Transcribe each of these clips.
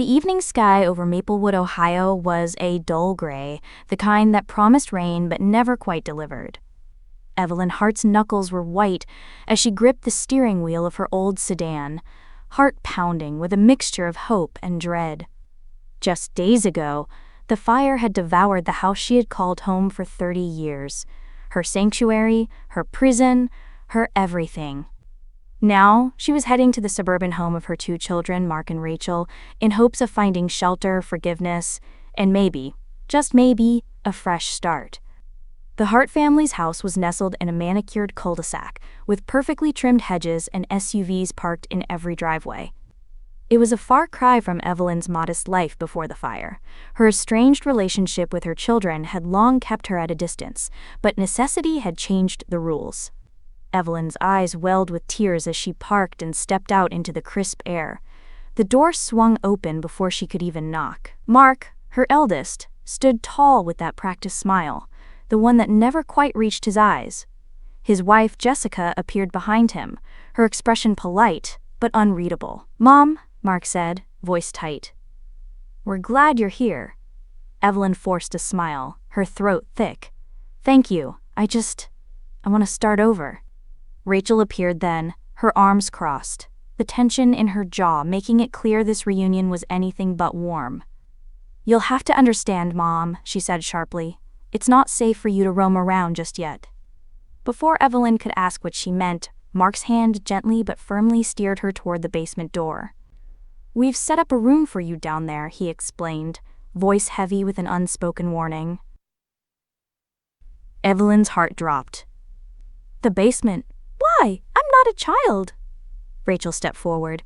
The evening sky over Maplewood, Ohio was a dull gray, the kind that promised rain but never quite delivered. Evelyn Hart's knuckles were white as she gripped the steering wheel of her old sedan, heart pounding with a mixture of hope and dread. Just days ago, the fire had devoured the house she had called home for 30 years, her sanctuary, her prison, her everything. Now, she was heading to the suburban home of her 2 children, Mark and Rachel, in hopes of finding shelter, forgiveness, and maybe, just maybe, a fresh start. The Hart family's house was nestled in a manicured cul-de-sac, with perfectly trimmed hedges and SUVs parked in every driveway. It was a far cry from Evelyn's modest life before the fire. Her estranged relationship with her children had long kept her at a distance, but necessity had changed the rules. Evelyn's eyes welled with tears as she parked and stepped out into the crisp air. The door swung open before she could even knock. Mark, her eldest, stood tall with that practiced smile, the one that never quite reached his eyes. His wife, Jessica, appeared behind him, her expression polite but unreadable. "Mom," Mark said, voice tight. "We're glad you're here." Evelyn forced a smile, her throat thick. "Thank you. I want to start over." Rachel appeared then, her arms crossed, the tension in her jaw making it clear this reunion was anything but warm. "You'll have to understand, Mom," she said sharply. "It's not safe for you to roam around just yet." Before Evelyn could ask what she meant, Mark's hand gently but firmly steered her toward the basement door. "We've set up a room for you down there," he explained, voice heavy with an unspoken warning. Evelyn's heart dropped. "The basement? Why? I'm not a child." Rachel stepped forward.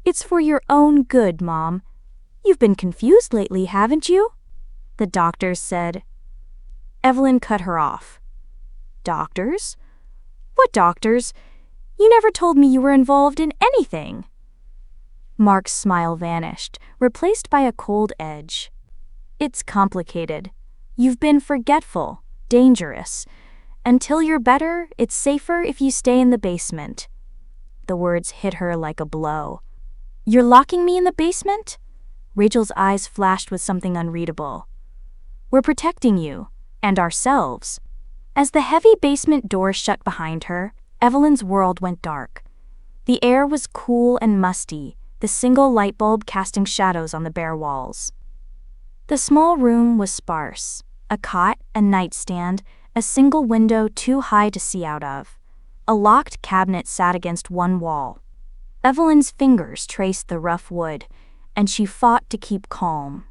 "It's for your own good, Mom. You've been confused lately, haven't you?" "The doctors said." Evelyn cut her off. "Doctors? What doctors? You never told me you were involved in anything." Mark's smile vanished, replaced by a cold edge. "It's complicated. You've been forgetful, dangerous. Until you're better, it's safer if you stay in the basement." The words hit her like a blow. "You're locking me in the basement?" Rachel's eyes flashed with something unreadable. "We're protecting you, and ourselves." As the heavy basement door shut behind her, Evelyn's world went dark. The air was cool and musty, the single light bulb casting shadows on the bare walls. The small room was sparse. A cot, a nightstand, a single window too high to see out of. A locked cabinet sat against one wall. Evelyn's fingers traced the rough wood, and she fought to keep calm.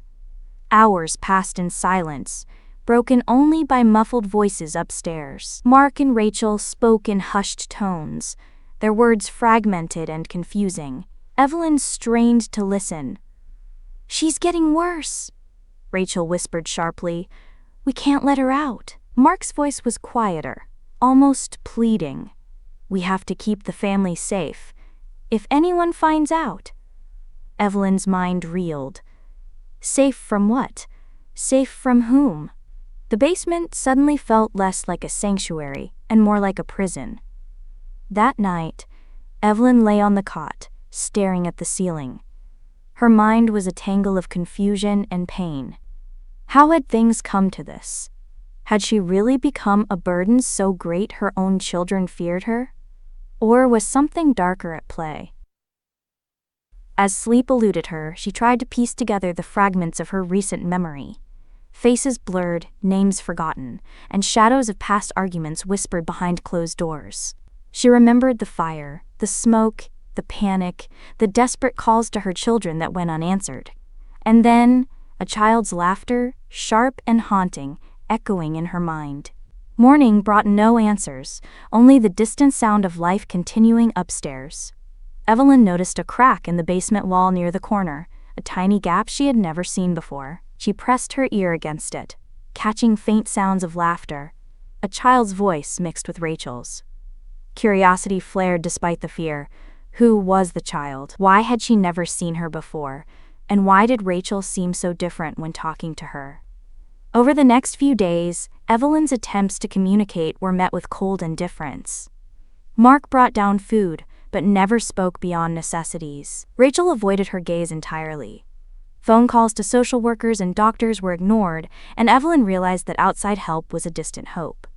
Hours passed in silence, broken only by muffled voices upstairs. Mark and Rachel spoke in hushed tones, their words fragmented and confusing. Evelyn strained to listen. "She's getting worse," Rachel whispered sharply. "We can't let her out." Mark's voice was quieter, almost pleading. "We have to keep the family safe. If anyone finds out..." Evelyn's mind reeled. Safe from what? Safe from whom? The basement suddenly felt less like a sanctuary and more like a prison. That night, Evelyn lay on the cot, staring at the ceiling. Her mind was a tangle of confusion and pain. How had things come to this? Had she really become a burden so great her own children feared her? Or was something darker at play? As sleep eluded her, she tried to piece together the fragments of her recent memory. Faces blurred, names forgotten, and shadows of past arguments whispered behind closed doors. She remembered the fire, the smoke, the panic, the desperate calls to her children that went unanswered. And then, a child's laughter, sharp and haunting, echoing in her mind. Morning brought no answers, only the distant sound of life continuing upstairs. Evelyn noticed a crack in the basement wall near the corner, a tiny gap she had never seen before. She pressed her ear against it, catching faint sounds of laughter, a child's voice mixed with Rachel's. Curiosity flared despite the fear. Who was the child? Why had she never seen her before? And why did Rachel seem so different when talking to her? Over the next few days, Evelyn's attempts to communicate were met with cold indifference. Mark brought down food, but never spoke beyond necessities. Rachel avoided her gaze entirely. Phone calls to social workers and doctors were ignored, and Evelyn realized that outside help was a distant hope.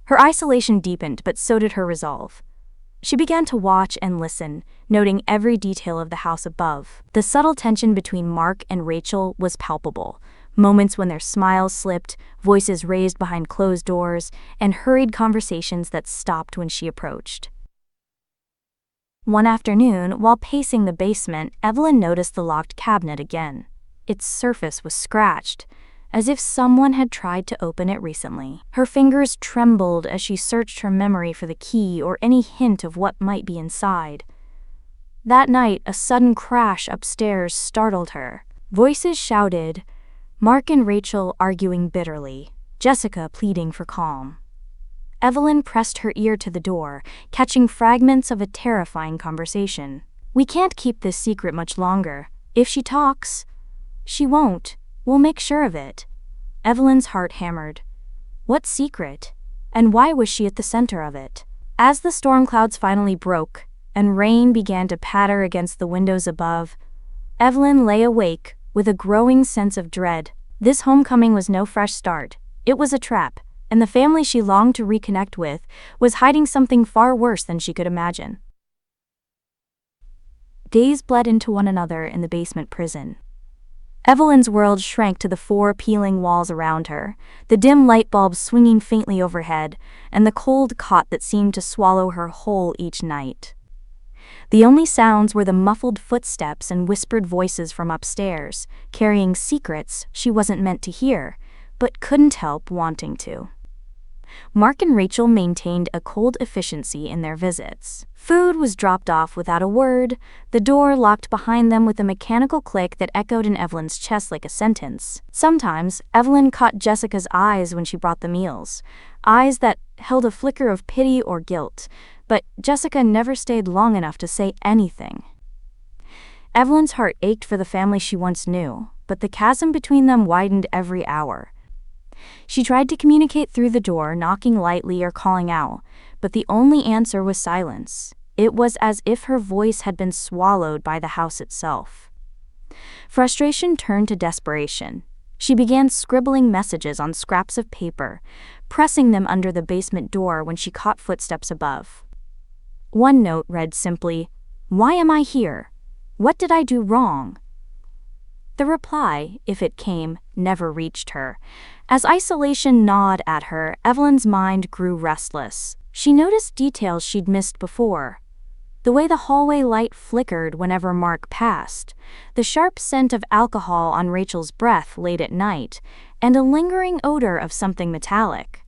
Her isolation deepened, but so did her resolve. She began to watch and listen, noting every detail of the house above. The subtle tension between Mark and Rachel was palpable. Moments when their smiles slipped, voices raised behind closed doors, and hurried conversations that stopped when she approached. One afternoon, while pacing the basement, Evelyn noticed the locked cabinet again. Its surface was scratched, as if someone had tried to open it recently. Her fingers trembled as she searched her memory for the key or any hint of what might be inside. That night, a sudden crash upstairs startled her. Voices shouted, Mark and Rachel arguing bitterly, Jessica pleading for calm. Evelyn pressed her ear to the door, catching fragments of a terrifying conversation. "We can't keep this secret much longer. If she talks..." "She won't. We'll make sure of it." Evelyn's heart hammered. What secret? And why was she at the center of it? As the storm clouds finally broke, and rain began to patter against the windows above, Evelyn lay awake with a growing sense of dread. This homecoming was no fresh start. It was a trap, and the family she longed to reconnect with was hiding something far worse than she could imagine. Days bled into one another in the basement prison. Evelyn's world shrank to the four peeling walls around her, the dim light bulbs swinging faintly overhead, and the cold cot that seemed to swallow her whole each night. The only sounds were the muffled footsteps and whispered voices from upstairs, carrying secrets she wasn't meant to hear, but couldn't help wanting to. Mark and Rachel maintained a cold efficiency in their visits. Food was dropped off without a word, the door locked behind them with a mechanical click that echoed in Evelyn's chest like a sentence. Sometimes, Evelyn caught Jessica's eyes when she brought the meals, eyes that held a flicker of pity or guilt, but Jessica never stayed long enough to say anything. Evelyn's heart ached for the family she once knew, but the chasm between them widened every hour. She tried to communicate through the door, knocking lightly or calling out, but the only answer was silence. It was as if her voice had been swallowed by the house itself. Frustration turned to desperation. She began scribbling messages on scraps of paper, pressing them under the basement door when she caught footsteps above. One note read simply, "Why am I here? What did I do wrong?" The reply, if it came, never reached her. As isolation gnawed at her, Evelyn's mind grew restless. She noticed details she'd missed before. The way the hallway light flickered whenever Mark passed, the sharp scent of alcohol on Rachel's breath late at night, and a lingering odor of something metallic.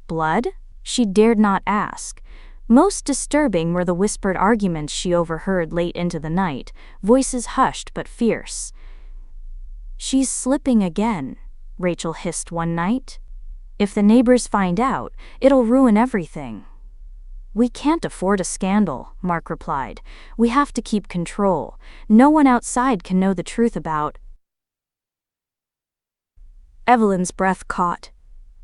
Blood? She dared not ask. Most disturbing were the whispered arguments she overheard late into the night, voices hushed but fierce. "She's slipping again," Rachel hissed one night. "If the neighbors find out, it'll ruin everything." "We can't afford a scandal," Mark replied. "We have to keep control. No one outside can know the truth about..." Evelyn's breath caught.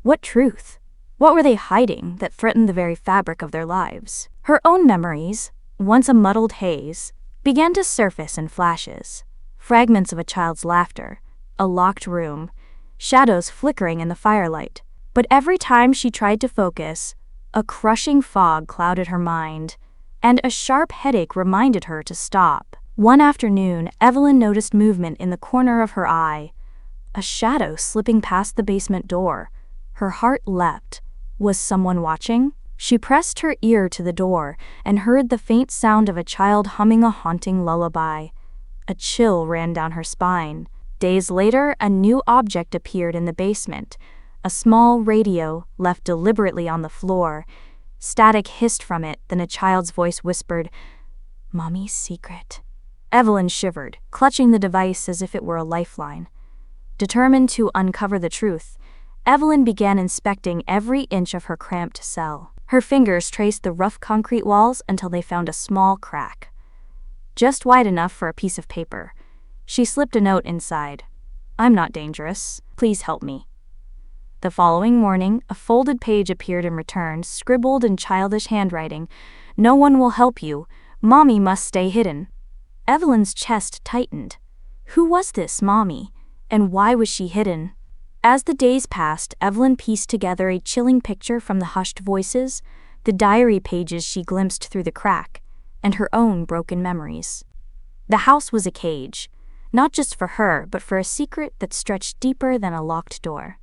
What truth? What were they hiding that threatened the very fabric of their lives? Her own memories, once a muddled haze, began to surface in flashes. Fragments of a child's laughter, a locked room, shadows flickering in the firelight. But every time she tried to focus, a crushing fog clouded her mind, and a sharp headache reminded her to stop. One afternoon, Evelyn noticed movement in the corner of her eye, a shadow slipping past the basement door. Her heart leapt. Was someone watching? She pressed her ear to the door and heard the faint sound of a child humming a haunting lullaby. A chill ran down her spine. Days later, a new object appeared in the basement, a small radio left deliberately on the floor. Static hissed from it, then a child's voice whispered, "Mommy's secret." Evelyn shivered, clutching the device as if it were a lifeline. Determined to uncover the truth, Evelyn began inspecting every inch of her cramped cell. Her fingers traced the rough concrete walls until they found a small crack, just wide enough for a piece of paper. She slipped a note inside. "I'm not dangerous. Please help me." The following morning, a folded page appeared in return, scribbled in childish handwriting. "No one will help you. Mommy must stay hidden." Evelyn's chest tightened. Who was this Mommy, and why was she hidden? As the days passed, Evelyn pieced together a chilling picture from the hushed voices, the diary pages she glimpsed through the crack, and her own broken memories. The house was a cage, not just for her, but for a secret that stretched deeper than a locked door.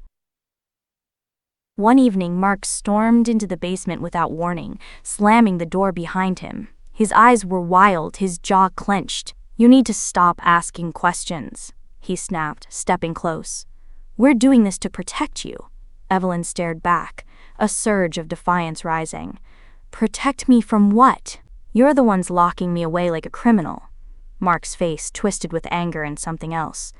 One evening, Mark stormed into the basement without warning, slamming the door behind him. His eyes were wild, his jaw clenched. "You need to stop asking questions," he snapped, stepping close. "We're doing this to protect you." Evelyn stared back, a surge of defiance rising. "Protect me from what? You're the ones locking me away like a criminal." Mark's face twisted with anger and something else.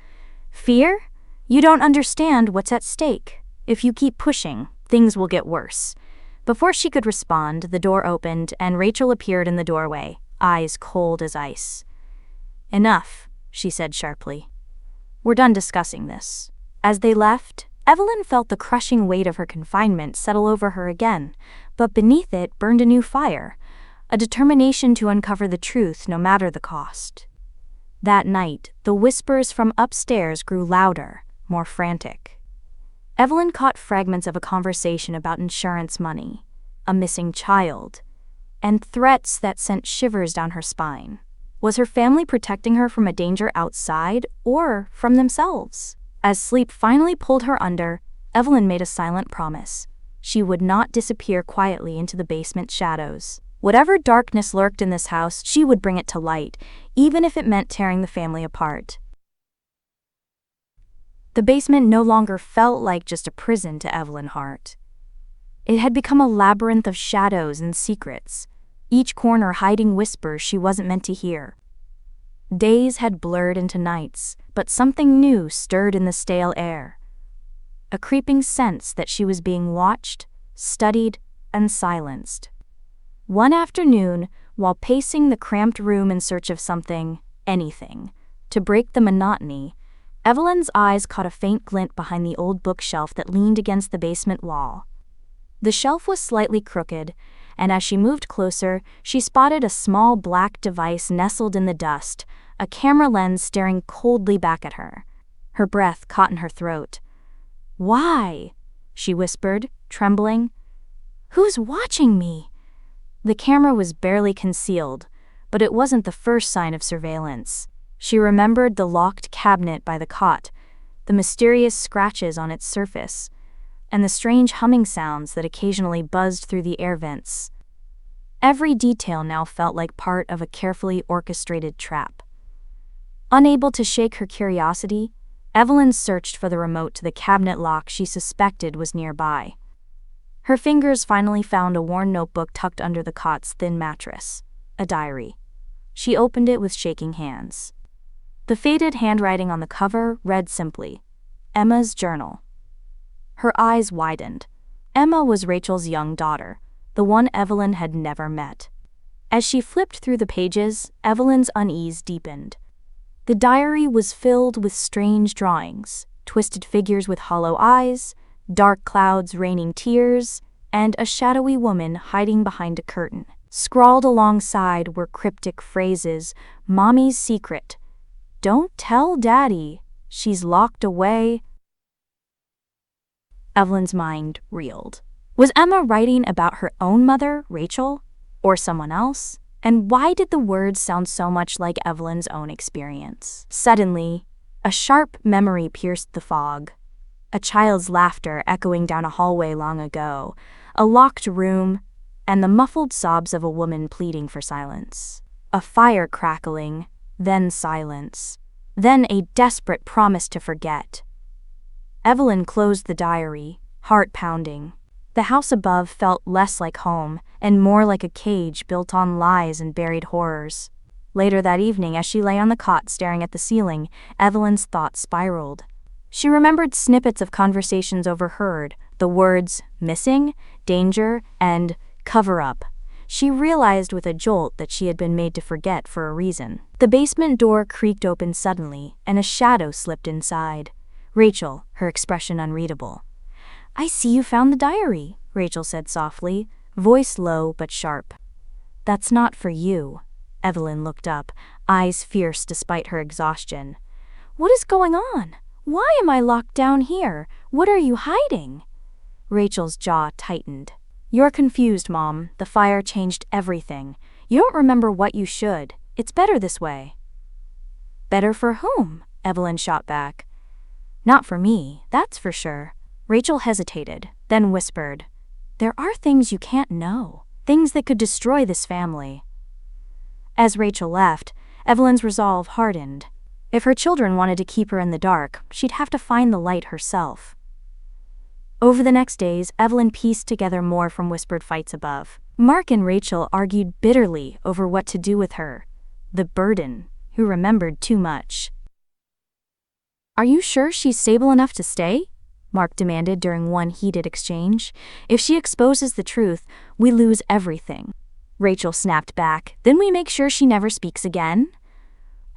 "Fear? You don't understand what's at stake. If you keep pushing, things will get worse." Before she could respond, the door opened and Rachel appeared in the doorway, eyes cold as ice. "Enough," she said sharply. "We're done discussing this." As they left, Evelyn felt the crushing weight of her confinement settle over her again, but beneath it burned a new fire, a determination to uncover the truth no matter the cost. That night, the whispers from upstairs grew louder, more frantic. Evelyn caught fragments of a conversation about insurance money, a missing child, and threats that sent shivers down her spine. Was her family protecting her from a danger outside or from themselves? As sleep finally pulled her under, Evelyn made a silent promise. She would not disappear quietly into the basement shadows. Whatever darkness lurked in this house, she would bring it to light, even if it meant tearing the family apart. The basement no longer felt like just a prison to Evelyn Hart. It had become a labyrinth of shadows and secrets, each corner hiding whispers she wasn't meant to hear. Days had blurred into nights, but something new stirred in the stale air. A creeping sense that she was being watched, studied, and silenced. One afternoon, while pacing the cramped room in search of something, anything, to break the monotony, Evelyn's eyes caught a faint glint behind the old bookshelf that leaned against the basement wall. The shelf was slightly crooked, and as she moved closer, she spotted a small black device nestled in the dust, a camera lens staring coldly back at her. Her breath caught in her throat. "Why?" she whispered, trembling. "Who's watching me?" The camera was barely concealed, but it wasn't the first sign of surveillance. She remembered the locked cabinet by the cot, the mysterious scratches on its surface, and the strange humming sounds that occasionally buzzed through the air vents. Every detail now felt like part of a carefully orchestrated trap. Unable to shake her curiosity, Evelyn searched for the remote to the cabinet lock she suspected was nearby. Her fingers finally found a worn notebook tucked under the cot's thin mattress, a diary. She opened it with shaking hands. The faded handwriting on the cover read simply, "Emma's Journal." Her eyes widened. Emma was Rachel's young daughter, the one Evelyn had never met. As she flipped through the pages, Evelyn's unease deepened. The diary was filled with strange drawings, twisted figures with hollow eyes, dark clouds raining tears, and a shadowy woman hiding behind a curtain. Scrawled alongside were cryptic phrases, "Mommy's secret," "Don't tell Daddy," "She's locked away." Evelyn's mind reeled. Was Emma writing about her own mother, Rachel, or someone else? And why did the words sound so much like Evelyn's own experience? Suddenly, a sharp memory pierced the fog. A child's laughter echoing down a hallway long ago, a locked room, and the muffled sobs of a woman pleading for silence. A fire crackling, then silence, then a desperate promise to forget. Evelyn closed the diary, heart pounding. The house above felt less like home and more like a cage built on lies and buried horrors. Later that evening, as she lay on the cot staring at the ceiling, Evelyn's thoughts spiraled. She remembered snippets of conversations overheard, the words "missing," "danger," and "cover-up." She realized with a jolt that she had been made to forget for a reason. The basement door creaked open suddenly, and a shadow slipped inside. Rachel, her expression unreadable. "I see you found the diary," Rachel said softly, voice low but sharp. "That's not for you." Evelyn looked up, eyes fierce despite her exhaustion. What is going on? Why am I locked down here? What are you hiding? Rachel's jaw tightened. You're confused, Mom. The fire changed everything. You don't remember what you should. It's better this way. Better for whom? Evelyn shot back. Not for me, that's for sure. Rachel hesitated, then whispered, There are things you can't know, things that could destroy this family. As Rachel left, Evelyn's resolve hardened. If her children wanted to keep her in the dark, she'd have to find the light herself. Over the next days, Evelyn pieced together more from whispered fights above. Mark and Rachel argued bitterly over what to do with her, the burden, who remembered too much. Are you sure she's stable enough to stay? Mark demanded during one heated exchange. If she exposes the truth, we lose everything. Rachel snapped back. Then we make sure she never speaks again?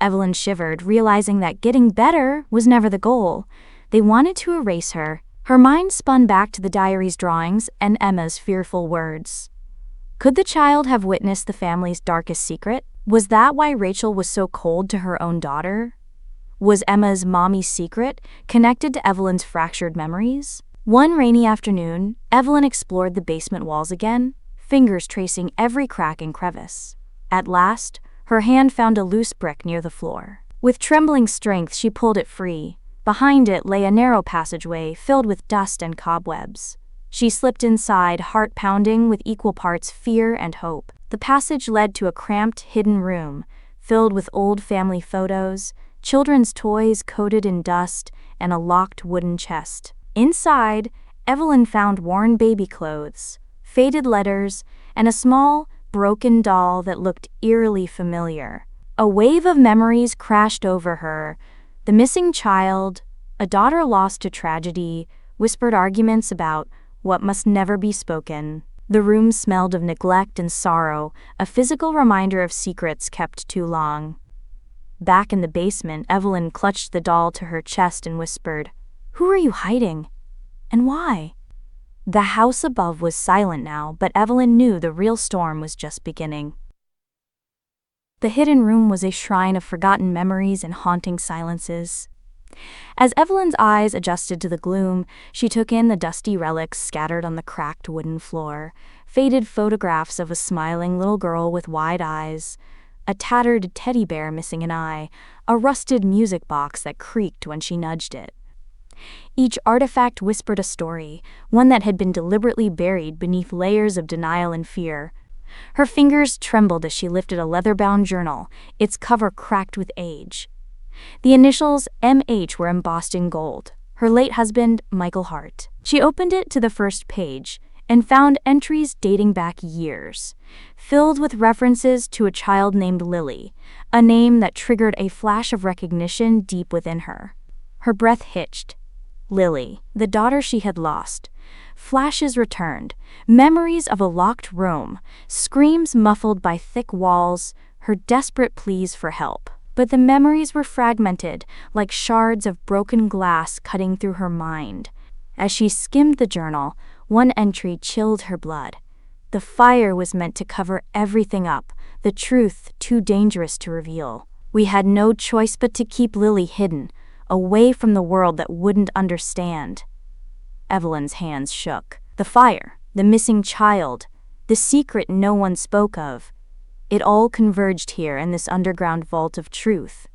Evelyn shivered, realizing that getting better was never the goal. They wanted to erase her. Her mind spun back to the diary's drawings and Emma's fearful words. Could the child have witnessed the family's darkest secret? Was that why Rachel was so cold to her own daughter? Was Emma's mommy's secret connected to Evelyn's fractured memories? One rainy afternoon, Evelyn explored the basement walls again, fingers tracing every crack and crevice. At last, her hand found a loose brick near the floor. With trembling strength, she pulled it free. Behind it lay a narrow passageway filled with dust and cobwebs. She slipped inside, heart pounding with equal parts fear and hope. The passage led to a cramped, hidden room, filled with old family photos, children's toys coated in dust, and a locked wooden chest. Inside, Evelyn found worn baby clothes, faded letters, and a small, broken doll that looked eerily familiar. A wave of memories crashed over her. The missing child, a daughter lost to tragedy, whispered arguments about what must never be spoken. The room smelled of neglect and sorrow, a physical reminder of secrets kept too long. Back in the basement, Evelyn clutched the doll to her chest and whispered, Who are you hiding? And why? The house above was silent now, but Evelyn knew the real storm was just beginning. The hidden room was a shrine of forgotten memories and haunting silences. As Evelyn's eyes adjusted to the gloom, she took in the dusty relics scattered on the cracked wooden floor, faded photographs of a smiling little girl with wide eyes, a tattered teddy bear missing an eye, a rusted music box that creaked when she nudged it. Each artifact whispered a story, one that had been deliberately buried beneath layers of denial and fear. Her fingers trembled as she lifted a leather-bound journal, its cover cracked with age. The initials M.H. were embossed in gold. Her late husband, Michael Hart. She opened it to the first page and found entries dating back years, filled with references to a child named Lily, a name that triggered a flash of recognition deep within her. Her breath hitched. Lily, the daughter she had lost. Flashes returned, memories of a locked room, screams muffled by thick walls, her desperate pleas for help. But the memories were fragmented, like shards of broken glass cutting through her mind. As she skimmed the journal, one entry chilled her blood. The fire was meant to cover everything up, the truth too dangerous to reveal. We had no choice but to keep Lily hidden, away from the world that wouldn't understand. Evelyn's hands shook. The fire, the missing child, the secret no one spoke of. It all converged here in this underground vault of truth.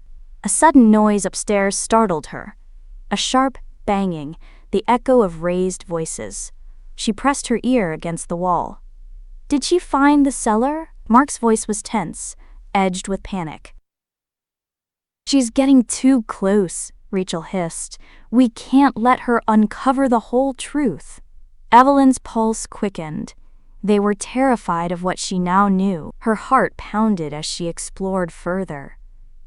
A sudden noise upstairs startled her. A sharp banging, the echo of raised voices. She pressed her ear against the wall. Did she find the cellar? Mark's voice was tense, edged with panic. She's getting too close, Rachel hissed. We can't let her uncover the whole truth. Evelyn's pulse quickened. They were terrified of what she now knew. Her heart pounded as she explored further.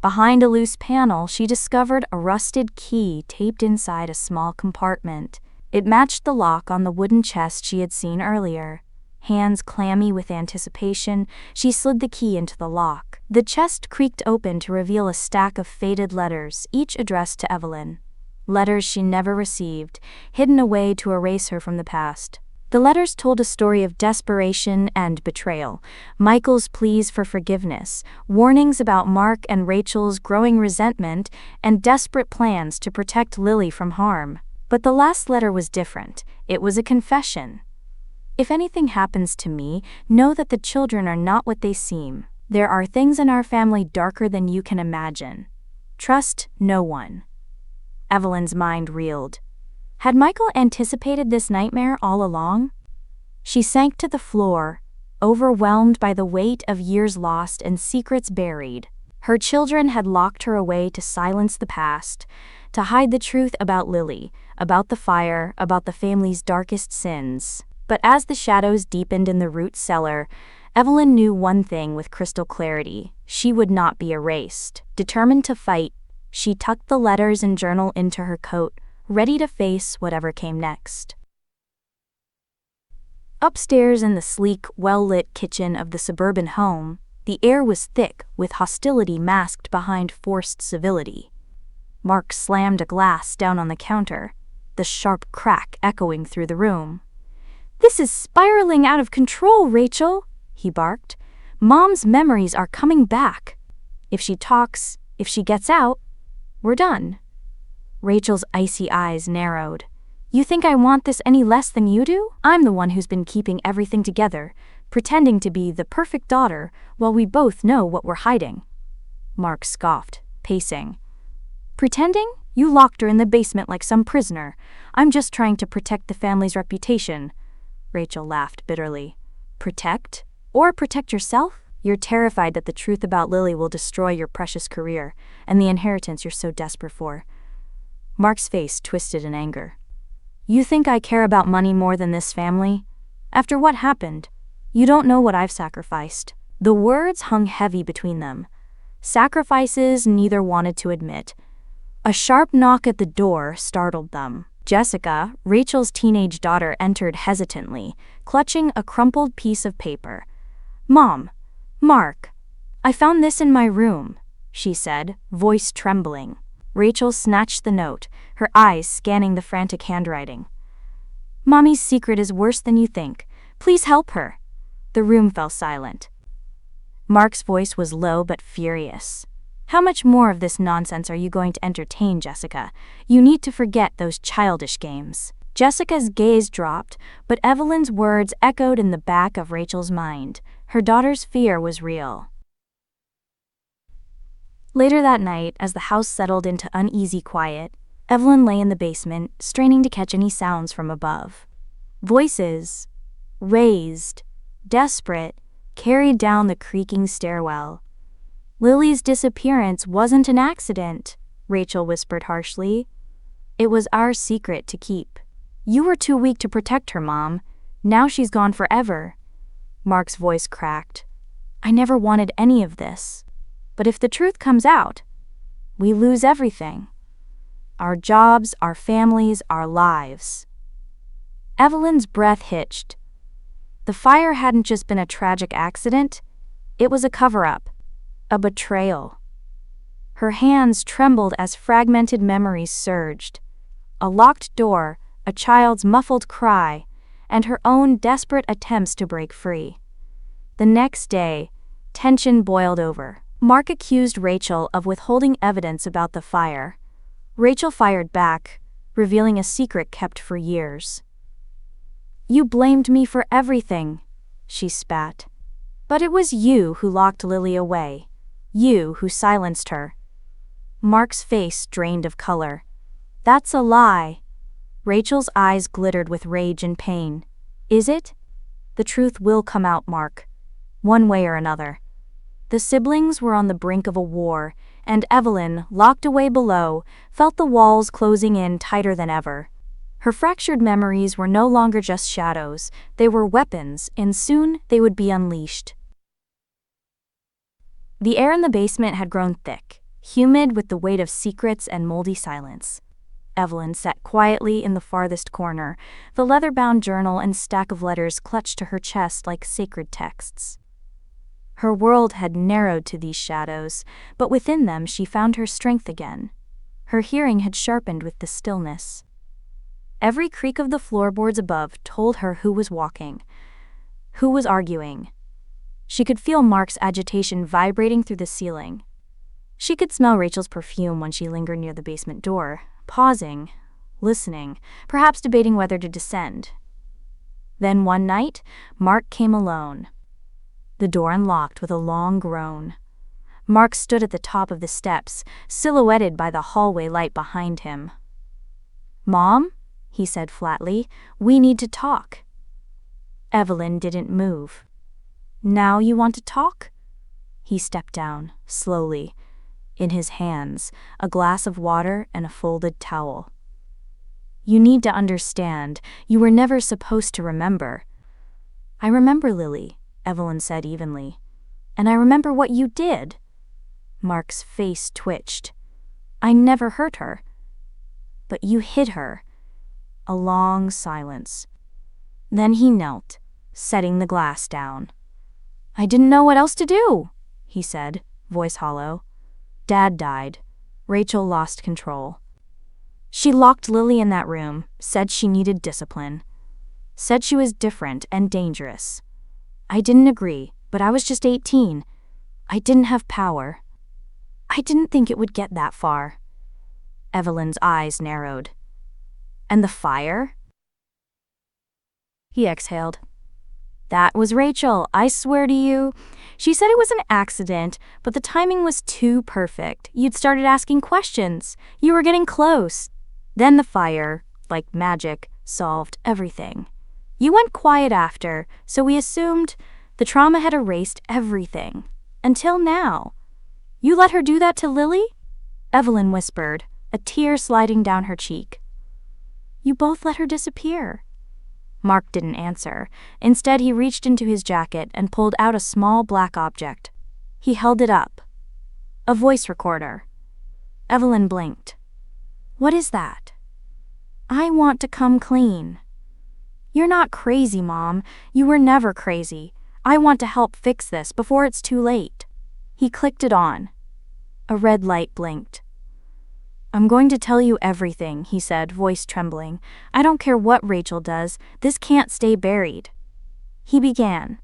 Behind a loose panel, she discovered a rusted key taped inside a small compartment. It matched the lock on the wooden chest she had seen earlier. Hands clammy with anticipation, she slid the key into the lock. The chest creaked open to reveal a stack of faded letters, each addressed to Evelyn. Letters she never received, hidden away to erase her from the past. The letters told a story of desperation and betrayal, Michael's pleas for forgiveness, warnings about Mark and Rachel's growing resentment, and desperate plans to protect Lily from harm. But the last letter was different. It was a confession. If anything happens to me, know that the children are not what they seem. There are things in our family darker than you can imagine. Trust no one. Evelyn's mind reeled. Had Michael anticipated this nightmare all along? She sank to the floor, overwhelmed by the weight of years lost and secrets buried. Her children had locked her away to silence the past, to hide the truth about Lily, about the fire, about the family's darkest sins. But as the shadows deepened in the root cellar, Evelyn knew one thing with crystal clarity: she would not be erased. Determined to fight, she tucked the letters and journal into her coat, ready to face whatever came next. Upstairs in the sleek, well-lit kitchen of the suburban home, the air was thick with hostility masked behind forced civility. Mark slammed a glass down on the counter, the sharp crack echoing through the room. "This is spiraling out of control, Rachel," he barked. "Mom's memories are coming back. If she talks, if she gets out, we're done." Rachel's icy eyes narrowed. "You think I want this any less than you do? I'm the one who's been keeping everything together, pretending to be the perfect daughter while we both know what we're hiding." Mark scoffed, pacing. "Pretending? You locked her in the basement like some prisoner. I'm just trying to protect the family's reputation." Rachel laughed bitterly. "Protect? Or protect yourself? You're terrified that the truth about Lily will destroy your precious career and the inheritance you're so desperate for." Mark's face twisted in anger. "You think I care about money more than this family? After what happened, you don't know what I've sacrificed." The words hung heavy between them. Sacrifices neither wanted to admit. A sharp knock at the door startled them. Jessica, Rachel's teenage daughter, entered hesitantly, clutching a crumpled piece of paper. "Mom, Mark, I found this in my room," she said, voice trembling. Rachel snatched the note, her eyes scanning the frantic handwriting. "Mommy's secret is worse than you think. Please help her." The room fell silent. Mark's voice was low but furious. "How much more of this nonsense are you going to entertain, Jessica? You need to forget those childish games." Jessica's gaze dropped, but Evelyn's words echoed in the back of Rachel's mind. Her daughter's fear was real. Later that night, as the house settled into uneasy quiet, Evelyn lay in the basement, straining to catch any sounds from above. Voices, raised, desperate, carried down the creaking stairwell. "Lily's disappearance wasn't an accident," Rachel whispered harshly. "It was our secret to keep. You were too weak to protect her, Mom. Now she's gone forever." Mark's voice cracked. "I never wanted any of this. But if the truth comes out, we lose everything. Our jobs, our families, our lives." Evelyn's breath hitched. The fire hadn't just been a tragic accident, it was a cover-up, a betrayal. Her hands trembled as fragmented memories surged. A locked door, a child's muffled cry, and her own desperate attempts to break free. The next day, tension boiled over. Mark accused Rachel of withholding evidence about the fire. Rachel fired back, revealing a secret kept for years. "You blamed me for everything," she spat. "But it was you who locked Lily away. You who silenced her." Mark's face drained of color. "That's a lie." Rachel's eyes glittered with rage and pain. "Is it? The truth will come out, Mark. One way or another." The siblings were on the brink of a war, and Evelyn, locked away below, felt the walls closing in tighter than ever. Her fractured memories were no longer just shadows, they were weapons, and soon they would be unleashed. The air in the basement had grown thick, humid with the weight of secrets and moldy silence. Evelyn sat quietly in the farthest corner, the leather-bound journal and stack of letters clutched to her chest like sacred texts. Her world had narrowed to these shadows, but within them she found her strength again. Her hearing had sharpened with the stillness. Every creak of the floorboards above told her who was walking, who was arguing. She could feel Mark's agitation vibrating through the ceiling. She could smell Rachel's perfume when she lingered near the basement door, pausing, listening, perhaps debating whether to descend. Then one night, Mark came alone. The door unlocked with a long groan. Mark stood at the top of the steps, silhouetted by the hallway light behind him. "Mom," he said flatly, "we need to talk." Evelyn didn't move. "Now you want to talk?" He stepped down, slowly. In his hands, a glass of water and a folded towel. "You need to understand, you were never supposed to remember." "I remember, Lily," Evelyn said evenly. "And I remember what you did." Mark's face twitched. "I never hurt her." "But you hid her." A long silence. Then he knelt, setting the glass down. "I didn't know what else to do," he said, voice hollow. "Dad died. Rachel lost control. She locked Lily in that room, said she needed discipline. Said she was different and dangerous. I didn't agree, but I was just 18. I didn't have power. I didn't think it would get that far." Evelyn's eyes narrowed. "And the fire?" He exhaled. "That was Rachel, I swear to you. She said it was an accident, but the timing was too perfect. You'd started asking questions. You were getting close. Then the fire, like magic, solved everything. You went quiet after, so we assumed the trauma had erased everything. Until now. You let her do that to Lily?" Evelyn whispered, a tear sliding down her cheek. "You both let her disappear." Mark didn't answer. Instead, he reached into his jacket and pulled out a small black object. He held it up. A voice recorder. Evelyn blinked. "What is that?" "I want to come clean." "You're not crazy, Mom. You were never crazy. I want to help fix this before it's too late." He clicked it on. A red light blinked. "I'm going to tell you everything," he said, voice trembling. "I don't care what Rachel does, this can't stay buried." He began.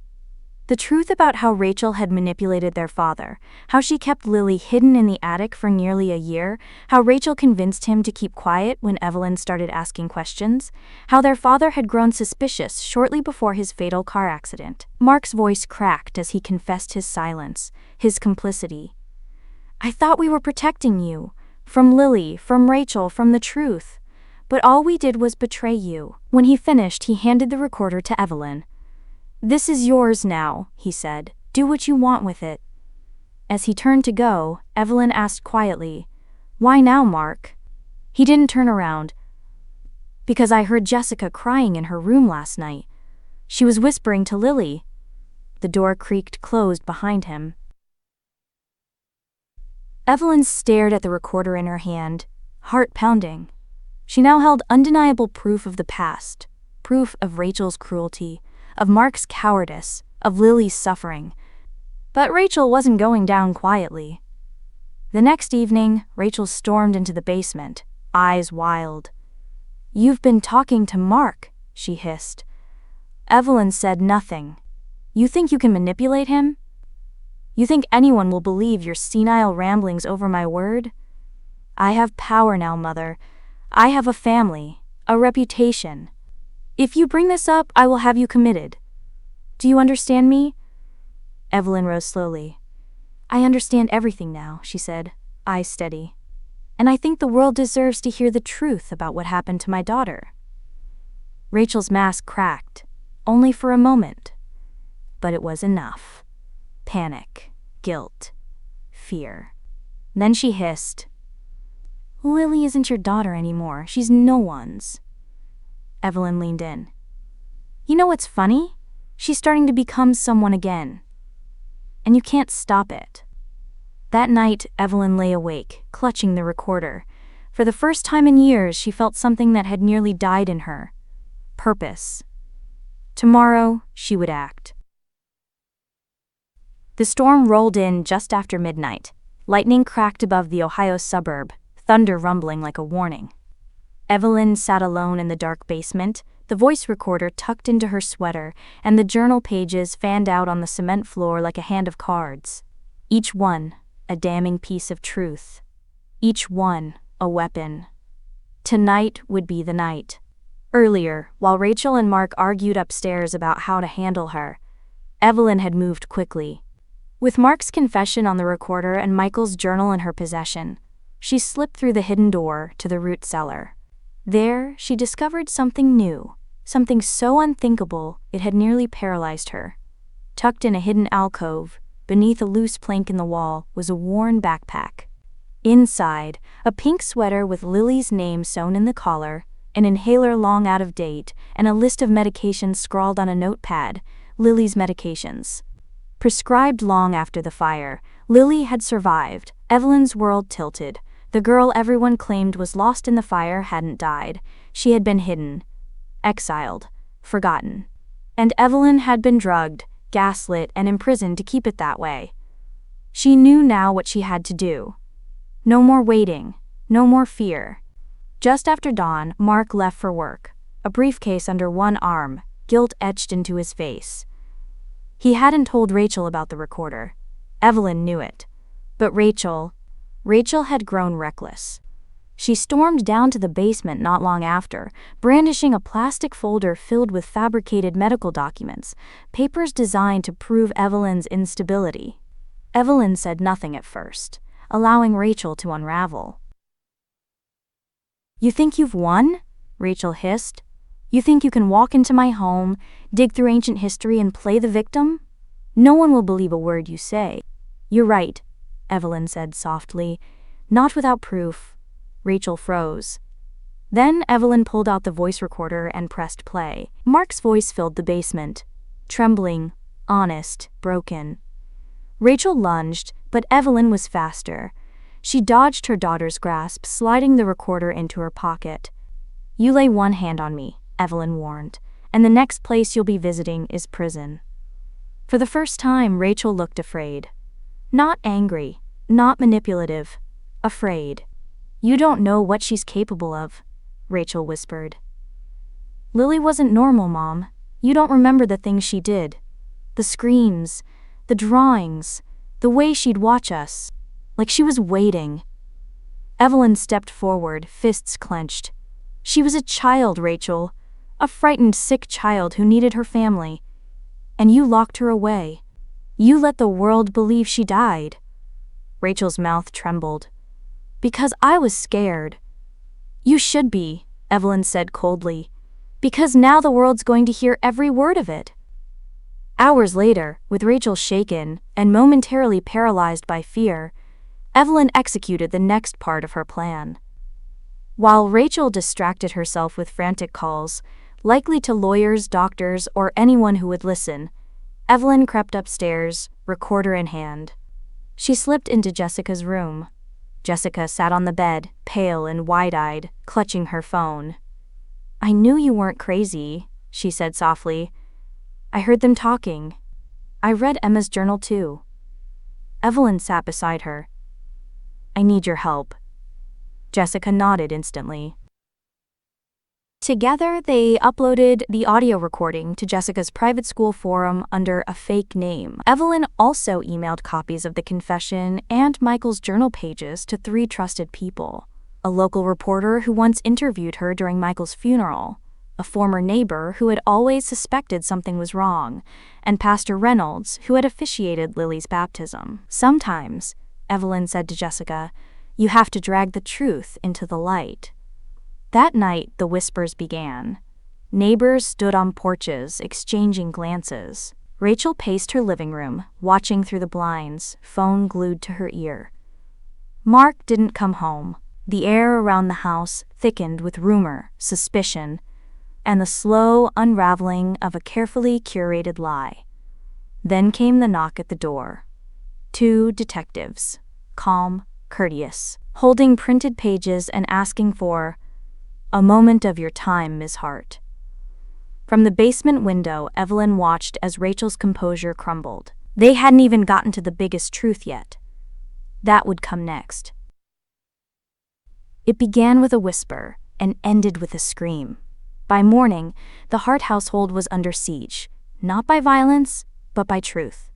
The truth about how Rachel had manipulated their father, how she kept Lily hidden in the attic for nearly a year, how Rachel convinced him to keep quiet when Evelyn started asking questions, how their father had grown suspicious shortly before his fatal car accident. Mark's voice cracked as he confessed his silence, his complicity. "I thought we were protecting you. From Lily, from Rachel, from the truth. But all we did was betray you." When he finished, he handed the recorder to Evelyn. "This is yours now," he said. "Do what you want with it." As he turned to go, Evelyn asked quietly, "Why now, Mark?" He didn't turn around. "Because I heard Jessica crying in her room last night. She was whispering to Lily." The door creaked closed behind him. Evelyn stared at the recorder in her hand, heart pounding. She now held undeniable proof of the past, proof of Rachel's cruelty, of Mark's cowardice, of Lily's suffering. But Rachel wasn't going down quietly. The next evening, Rachel stormed into the basement, eyes wild. "You've been talking to Mark," she hissed. Evelyn said nothing. "You think you can manipulate him? You think anyone will believe your senile ramblings over my word? I have power now, Mother. I have a family, a reputation. If you bring this up, I will have you committed. Do you understand me?" Evelyn rose slowly. "I understand everything now," she said, eyes steady. "And I think the world deserves to hear the truth about what happened to my daughter." Rachel's mask cracked, only for a moment. But it was enough. Panic, guilt, fear. Then she hissed, "Lily isn't your daughter anymore. She's no one's." Evelyn leaned in. "You know what's funny? She's starting to become someone again. And you can't stop it." That night, Evelyn lay awake, clutching the recorder. For the first time in years, she felt something that had nearly died in her. Purpose. Tomorrow, she would act. The storm rolled in just after midnight. Lightning cracked above the Ohio suburb, thunder rumbling like a warning. Evelyn sat alone in the dark basement, the voice recorder tucked into her sweater, and the journal pages fanned out on the cement floor like a hand of cards. Each one, a damning piece of truth. Each one, a weapon. Tonight would be the night. Earlier, while Rachel and Mark argued upstairs about how to handle her, Evelyn had moved quickly. With Mark's confession on the recorder and Michael's journal in her possession, she slipped through the hidden door to the root cellar. There, she discovered something new, something so unthinkable it had nearly paralyzed her. Tucked in a hidden alcove, beneath a loose plank in the wall, was a worn backpack. Inside, a pink sweater with Lily's name sewn in the collar, an inhaler long out of date, and a list of medications scrawled on a notepad, Lily's medications. Prescribed long after the fire, Lily had survived. Evelyn's world tilted. The girl everyone claimed was lost in the fire hadn't died. She had been hidden, exiled, forgotten. And Evelyn had been drugged, gaslit, and imprisoned to keep it that way. She knew now what she had to do. No more waiting, no more fear. Just after dawn, Mark left for work, a briefcase under one arm, guilt etched into his face. He hadn't told Rachel about the recorder. Evelyn knew it. But Rachel had grown reckless. She stormed down to the basement not long after, brandishing a plastic folder filled with fabricated medical documents, papers designed to prove Evelyn's instability. Evelyn said nothing at first, allowing Rachel to unravel. "You think you've won?" Rachel hissed. "You think you can walk into my home, dig through ancient history, and play the victim? No one will believe a word you say." "You're right," Evelyn said softly. "Not without proof." Rachel froze. Then Evelyn pulled out the voice recorder and pressed play. Mark's voice filled the basement. Trembling, honest, broken. Rachel lunged, but Evelyn was faster. She dodged her daughter's grasp, sliding the recorder into her pocket. "You lay one hand on me," Evelyn warned, "and the next place you'll be visiting is prison." For the first time, Rachel looked afraid. Not angry, not manipulative, afraid. "You don't know what she's capable of," Rachel whispered. "Lily wasn't normal, Mom. You don't remember the things she did. The screams, the drawings, the way she'd watch us. Like she was waiting." Evelyn stepped forward, fists clenched. "She was a child, Rachel. A frightened, sick child who needed her family. And you locked her away. You let the world believe she died." Rachel's mouth trembled. "Because I was scared." "You should be," Evelyn said coldly. "Because now the world's going to hear every word of it." Hours later, with Rachel shaken and momentarily paralyzed by fear, Evelyn executed the next part of her plan. While Rachel distracted herself with frantic calls, likely to lawyers, doctors, or anyone who would listen, Evelyn crept upstairs, recorder in hand. She slipped into Jessica's room. Jessica sat on the bed, pale and wide-eyed, clutching her phone. "I knew you weren't crazy," she said softly. "I heard them talking. I read Emma's journal too." Evelyn sat beside her. "I need your help." Jessica nodded instantly. Together, they uploaded the audio recording to Jessica's private school forum under a fake name. Evelyn also emailed copies of the confession and Michael's journal pages to 3 trusted people: a local reporter who once interviewed her during Michael's funeral, a former neighbor who had always suspected something was wrong, and Pastor Reynolds, who had officiated Lily's baptism. "Sometimes," Evelyn said to Jessica, "you have to drag the truth into the light." That night, the whispers began. Neighbors stood on porches, exchanging glances. Rachel paced her living room, watching through the blinds, phone glued to her ear. Mark didn't come home. The air around the house thickened with rumor, suspicion, and the slow unraveling of a carefully curated lie. Then came the knock at the door. 2 detectives, calm, courteous, holding printed pages and asking for "A moment of your time, Ms. Hart." From the basement window, Evelyn watched as Rachel's composure crumbled. They hadn't even gotten to the biggest truth yet. That would come next. It began with a whisper, and ended with a scream. By morning, the Hart household was under siege, not by violence, but by truth.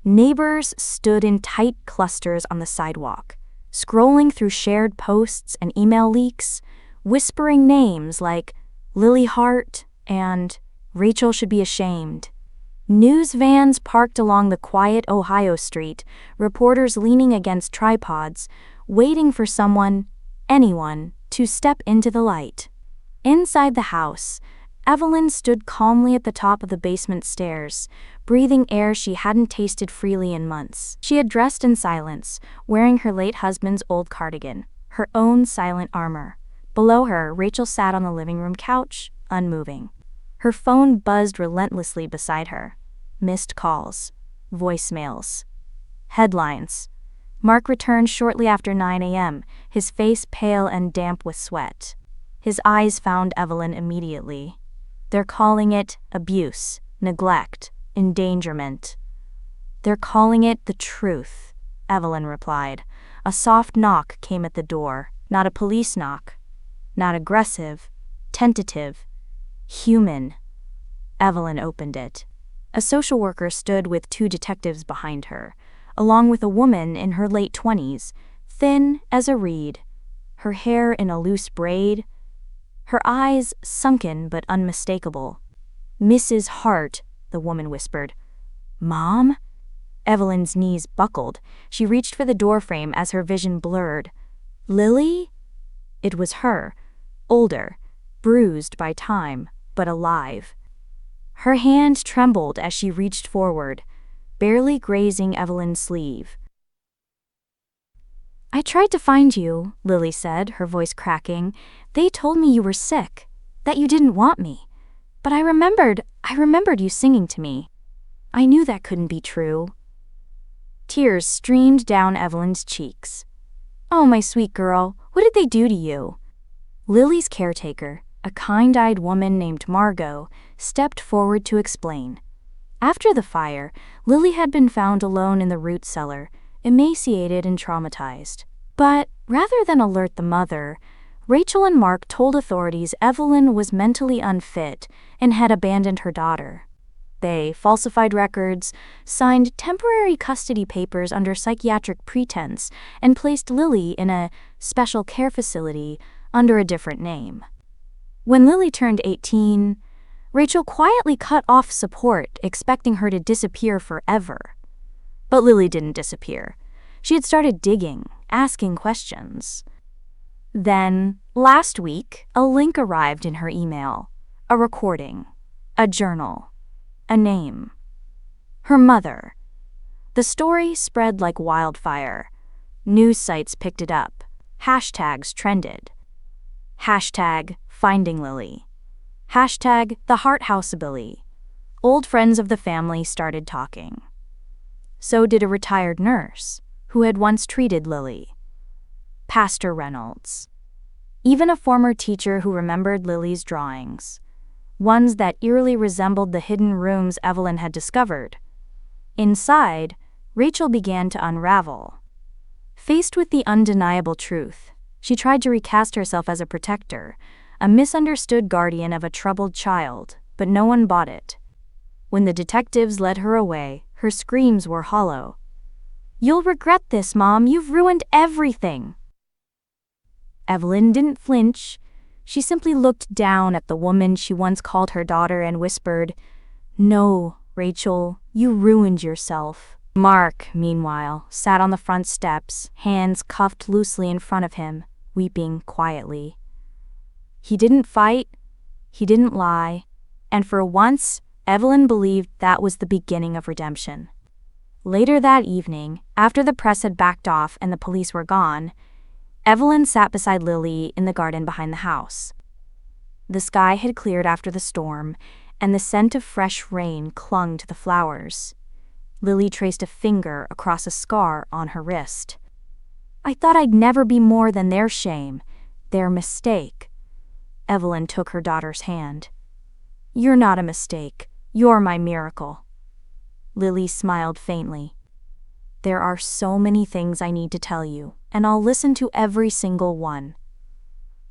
Neighbors stood in tight clusters on the sidewalk, scrolling through shared posts and email leaks, whispering names like Lily Hart and Rachel should be ashamed. News vans parked along the quiet Ohio street, reporters leaning against tripods, waiting for someone, anyone, to step into the light. Inside the house, Evelyn stood calmly at the top of the basement stairs, breathing air she hadn't tasted freely in months. She had dressed in silence, wearing her late husband's old cardigan, her own silent armor. Below her, Rachel sat on the living room couch, unmoving. Her phone buzzed relentlessly beside her. Missed calls, voicemails, headlines. Mark returned shortly after 9 a.m., his face pale and damp with sweat. His eyes found Evelyn immediately. They're calling it abuse, neglect, endangerment. They're calling it the truth, Evelyn replied. A soft knock came at the door, not a police knock, not aggressive, tentative, human. Evelyn opened it. A social worker stood with 2 detectives behind her, along with a woman in her late 20s, thin as a reed, her hair in a loose braid, her eyes sunken but unmistakable. "Mrs. Hart," the woman whispered. "Mom?" Evelyn's knees buckled. She reached for the doorframe as her vision blurred. "Lily?" It was her, older, bruised by time, but alive. Her hand trembled as she reached forward, barely grazing Evelyn's sleeve. "I tried to find you," Lily said, her voice cracking. "They told me you were sick, that you didn't want me. But I remembered you singing to me. I knew that couldn't be true." Tears streamed down Evelyn's cheeks. "Oh, my sweet girl, what did they do to you?" Lily's caretaker, a kind-eyed woman named Margot, stepped forward to explain. After the fire, Lily had been found alone in the root cellar, emaciated and traumatized. But rather than alert the mother, Rachel and Mark told authorities Evelyn was mentally unfit and had abandoned her daughter. They falsified records, signed temporary custody papers under psychiatric pretense, and placed Lily in a special care facility under a different name. When Lily turned 18, Rachel quietly cut off support, expecting her to disappear forever. But Lily didn't disappear. She had started digging, asking questions. Then, last week, a link arrived in her email. A recording. A journal. A name. Her mother. The story spread like wildfire. News sites picked it up. Hashtags trended. Hashtag Finding Lily. Hashtag The Hart Houseabilly. Old friends of the family started talking. So did a retired nurse, who had once treated Lily. Pastor Reynolds. Even a former teacher who remembered Lily's drawings. Ones that eerily resembled the hidden rooms Evelyn had discovered. Inside, Rachel began to unravel. Faced with the undeniable truth, she tried to recast herself as a protector, a misunderstood guardian of a troubled child, but no one bought it. When the detectives led her away, her screams were hollow. "You'll regret this, Mom. You've ruined everything." Evelyn didn't flinch. She simply looked down at the woman she once called her daughter and whispered, "No, Rachel, you ruined yourself." Mark, meanwhile, sat on the front steps, hands cuffed loosely in front of him, weeping quietly. He didn't fight, he didn't lie, and for once, Evelyn believed that was the beginning of redemption. Later that evening, after the press had backed off and the police were gone, Evelyn sat beside Lily in the garden behind the house. The sky had cleared after the storm, and the scent of fresh rain clung to the flowers. Lily traced a finger across a scar on her wrist. "I thought I'd never be more than their shame, their mistake." Evelyn took her daughter's hand. "You're not a mistake. You're my miracle." Lily smiled faintly. "There are so many things I need to tell you, and I'll listen to every single one."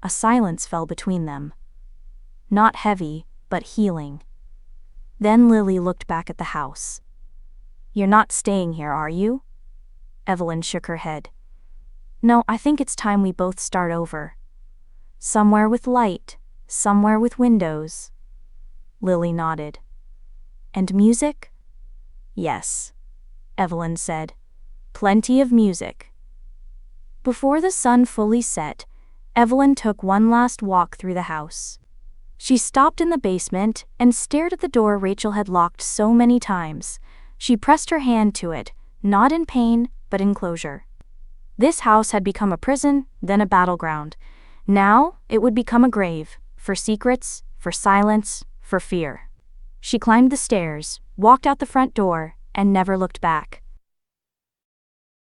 A silence fell between them. Not heavy, but healing. Then Lily looked back at the house. "You're not staying here, are you?" Evelyn shook her head. "No, I think it's time we both start over. Somewhere with light, somewhere with windows." Lily nodded. "And music?" "Yes," Evelyn said. "Plenty of music." Before the sun fully set, Evelyn took one last walk through the house. She stopped in the basement and stared at the door Rachel had locked so many times. She pressed her hand to it, not in pain, but in closure. This house had become a prison, then a battleground. Now it would become a grave, for secrets, for silence, for fear. She climbed the stairs, walked out the front door, and never looked back.